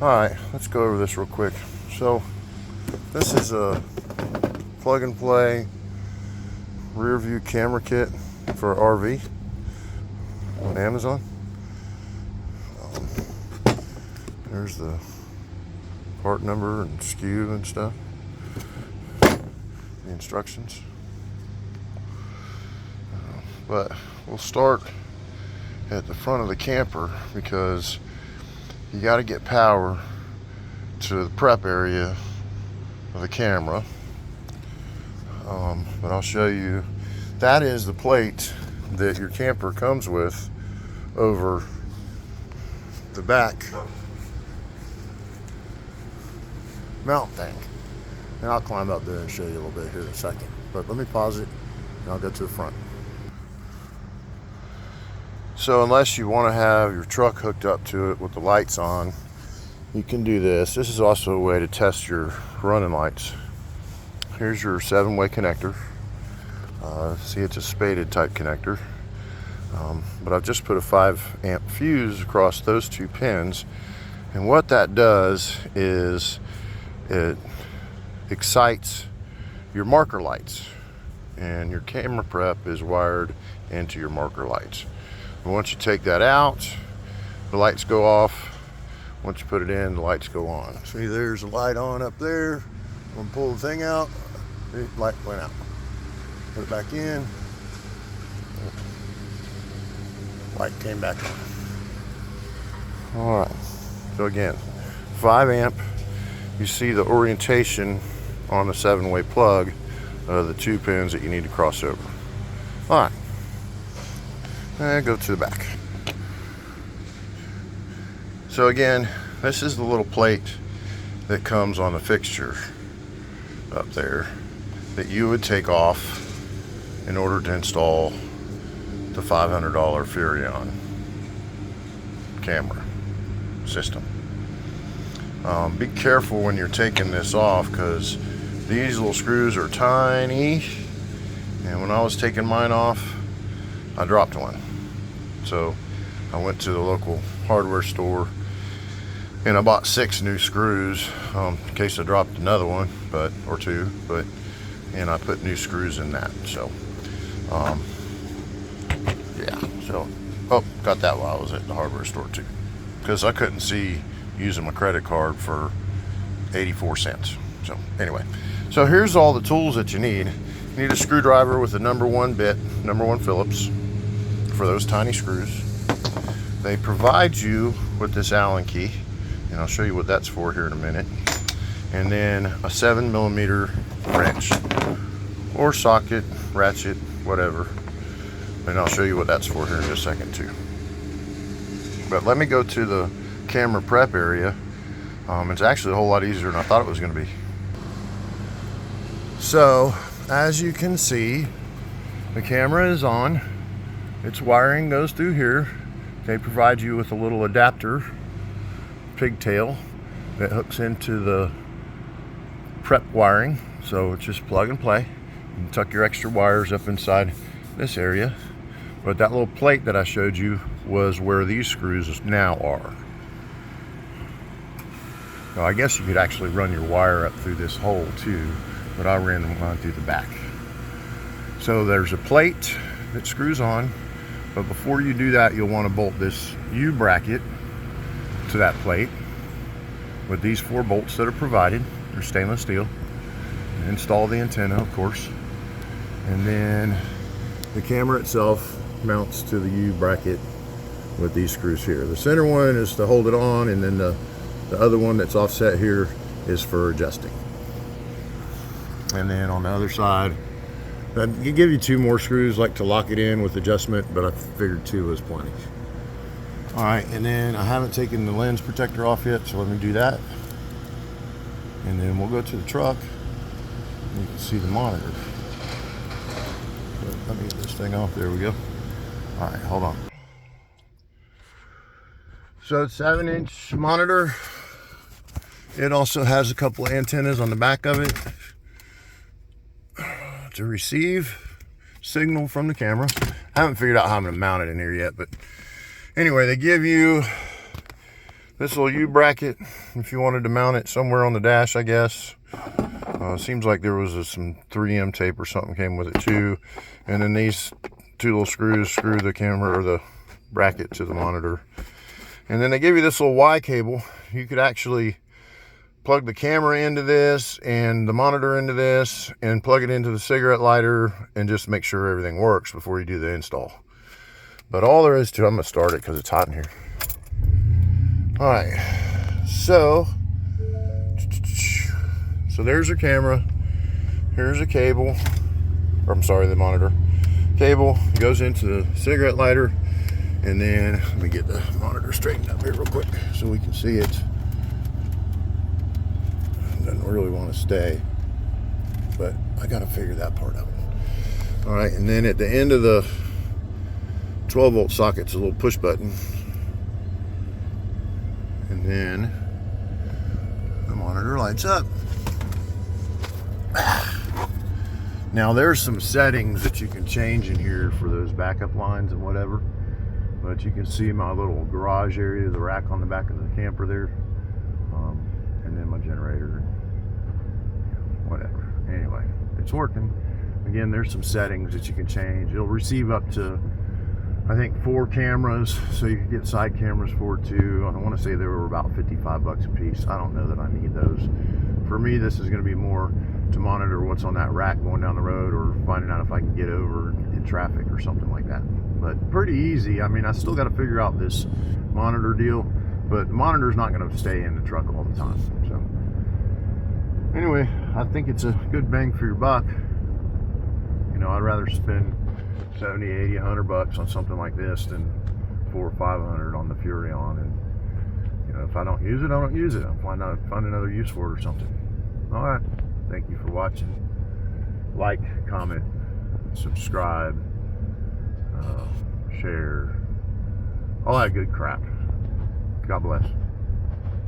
All right, let's go over this real quick. So this is a plug and play rear view camera kit for RV on Amazon. There's the part number and SKU and stuff, the instructions. But we'll start at the front of the camper because you got to get power to the prep area of the camera. But I'll show you. That is the plate that your camper comes with over the back mount thing. And I'll climb up there and show you a little bit here in a second. But let me pause it and I'll go to the front. So unless you want to have your truck hooked up to it with the lights on, you can do this. This is also a way to test your running lights. Here's your 7-way connector. See, it's a spaded type connector. But I've just put a 5 amp fuse across those 2 pins. And what that does is it excites your marker lights. And your camera prep is wired into your marker lights. And once you take that out, the lights go off. Once you put it in, the lights go on. See, there's a light on up there. I'm gonna pull the thing out. The light went out. Put it back in. Light came back on. All right. So again, 5 amp. You see the orientation on the 7-way plug of the 2 pins that you need to cross over. All right. And go to the back. So again, this is the little plate that comes on the fixture up there that you would take off in order to install the $500 Furrion camera system. Be careful when you're taking this off because these little screws are tiny, and when I was taking mine off, I dropped one. So I went to the local hardware store and I bought 6 new screws in case I dropped another one, or 2, and I put new screws in that. So yeah, so got that while I was at the hardware store too, because I couldn't see using my credit card for 84 cents. So anyway, so here's all the tools that you need. You need a screwdriver with the number 1 bit, number 1 Phillips for those tiny screws. They provide you with this Allen key, and I'll show you what that's for here in a minute. And then a 7mm wrench or socket, ratchet, whatever. And I'll show you what that's for here in just a second too. But let me go to the camera prep area. It's actually a whole lot easier than I thought it was going to be. So as you can see, the camera is on. Its wiring goes through here. They provide you with a little adapter pigtail that hooks into the prep wiring, so it's just plug and play. You can tuck your extra wires up inside this area, but that little plate that I showed you was where these screws now are. Now I guess you could actually run your wire up through this hole too, but I ran mine through the back. So there's a plate that screws on, but before you do that, you'll want to bolt this U bracket to that plate with these 4 bolts that are provided. They're stainless steel. Install the antenna, of course, and then the camera itself mounts to the U bracket with these screws here. The center one is to hold it on, and then the other one that's offset here is for adjusting. And then on the other side, I can give you 2 more screws like to lock it in with adjustment, but I figured 2 was plenty. All right, and then I haven't taken the lens protector off yet, so let me do that. And then we'll go to the truck. You can see the monitor. Let me get this thing off. There we go. All right, hold on. So it's 7-inch monitor. It also has a couple of antennas on the back of it to receive signal from the camera. I haven't figured out how I'm going to mount it in here yet, but anyway, they give you This little U-bracket, if you wanted to mount it somewhere on the dash, I guess. Seems like there was some 3M tape or something came with it too. And then these two little screws screw the camera or the bracket to the monitor. And then they give you this little Y cable. You could actually plug the camera into this and the monitor into this and plug it into the cigarette lighter and just make sure everything works before you do the install. But all there is to it, I'm gonna start it because it's hot in here. All right, so there's your camera. Here's a cable, or I'm sorry, the monitor. Cable goes into the cigarette lighter, and then let me get the monitor straightened up here real quick so we can see it. Doesn't really want to stay, but I got to figure that part out. All right, and then at the end of the 12-volt socket's a little push button, and then the monitor lights up. Now there's some settings that you can change in here for those backup lines and whatever, but you can see my little garage area, the rack on the back of the camper there, and then my generator, whatever. Anyway, it's working. Again, there's some settings that you can change. It'll receive up to, I think, 4 cameras, so you can get side cameras for it too. I want to say they were about 55 bucks a piece. I don't know that I need those. For me, this is going to be more to monitor what's on that rack going down the road, or finding out if I can get over in traffic or something like that. But pretty easy. I mean, I still got to figure out this monitor deal, but the monitor's not going to stay in the truck all the time. So anyway, I think it's a good bang for your buck. You know, I'd rather spend 70, 80, 100 bucks on something like this than 400 or 500 on the Furrion. And you know, if I don't use it, I don't use it. I'll find another use for it or something. All right, thank you for watching. Like, comment, subscribe, share, all that good crap. God bless.